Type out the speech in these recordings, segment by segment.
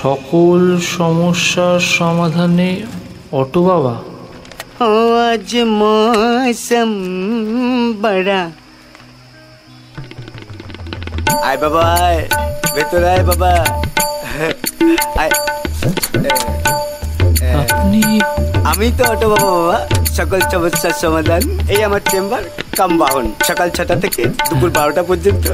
সকল সমস্যার সমাধানে অটো বাবা। আজ মৌসম বড়া। আয় বাবা আয়, ভেতরে আয় বাবা। আপনি? আমি তো অটো বাবা বাবা, সকল সমস্যার সমাধান। এই আমার চেম্বার কাম বাহন। সকাল 6টা থেকে দুপুর 12টা পর্যন্ত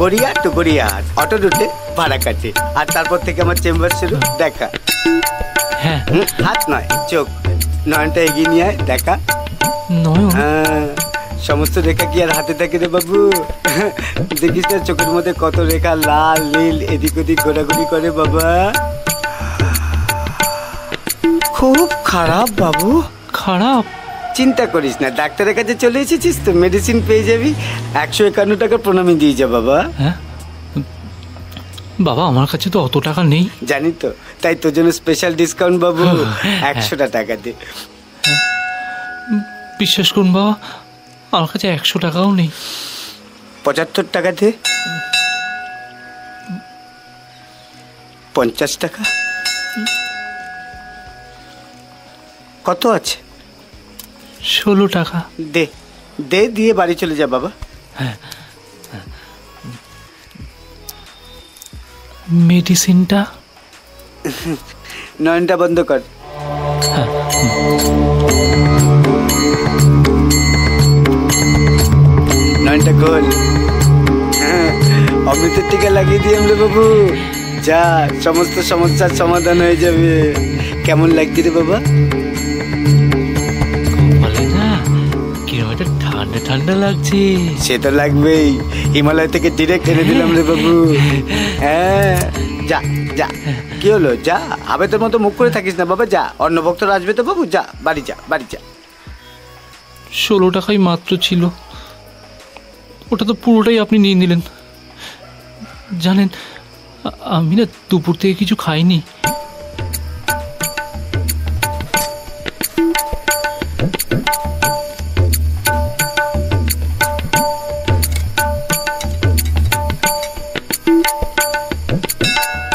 গড়িয়া টু গড়িয়াহাট অটো রুটে ভাড়া কাটে। আর তারপর থেকে আমার চেম্বার শুরু। দেখা। হ্যাঁ, হাত নয়, চোখ। নয়নটা এগিয়ে নিয়ে আয়, দেখা। নয়ন? হ্যাঁ, সমস্ত রেখা কি আর হাতে থাকে রে বাবু? দেখিস না চোখের মধ্যে কত রেখা লাল নীল এদিক ওদিক ঘোরাঘুরি করে বাবা। খুব খারাপ বাবু। খারাপ? চিন্তা করিস না, ডাক্তারের কাছে চলে এসেছিস তো, মেডিসিন পেয়ে যাবি। 151 টাকা প্রণামী দিয়ে যা বাবা। হ্যাঁ বাবা, আমার কাছে তো অত টাকা নেই। জানি তো, তাই তোর জন্য স্পেশাল ডিসকাউন্ট বাবু। 100 টাকা দে। বিশ্বাস করুন বাবা, আমার কাছে 100 টাকাও নেই। 75 টাকা দে। 50 টাকা। কত আছে? 16 টাকা। দে দে, দিয়ে বাড়ি চলে যা বাবা। হ্যাঁ, মেডিসিনটা? নয়নটা বন্ধ কর। নয়নটা খোল। অমৃতের টিকা লাগিয়ে দিয়ে আমরা বাবু। যা, সমস্ত সমস্যার সমাধান হয়ে যাবে। কেমন লাগছে রে বাবা? বলে না কিরকম একটা ঠান্ডা ঠান্ডা লাগছে। সে তো লাগবেই, হিমালয় থেকে ডিরেক্ট এনে দিলাম রে বাবু। হ্যাঁ, যা যা। কি হলো? যা, আবেতের মতো মুখ করে থাকিস না বাবা। যা, অন্য ভক্তরা আসবে তো বাবু। যা, বাড়ি যা, বাড়ি যা। 16 টাকাই মাত্র ছিল, ওটা তো পুরোটাই আপনি নিয়ে নিলেন। জানেন, আমি না দুপুর থেকে কিছু খাইনি।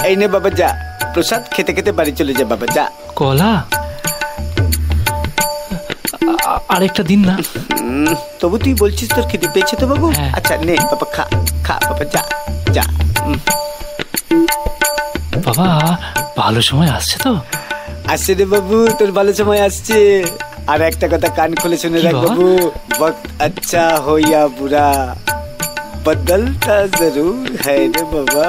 এই নে বাবা, যা প্রসাদ খেতে খেতে বাড়ি চলে যা বাবা। যা। কলা আরেকটা দিন না? তবু তুই বলছিস তোর খেতে পেয়েছে তো বাবু। হ্যাঁ। আচ্ছা নে বাবা, খা খা বাবা। যা যা। বাবা, ভালো সময় আসছে তো? আসছে রে বাবু, তোর ভালো সময় আসছে। আর একটা কথা কান খুলে শুনে রাখ বাবু, वक्त अच्छा हो या बुरा बदलता जरूर है रे बाबा।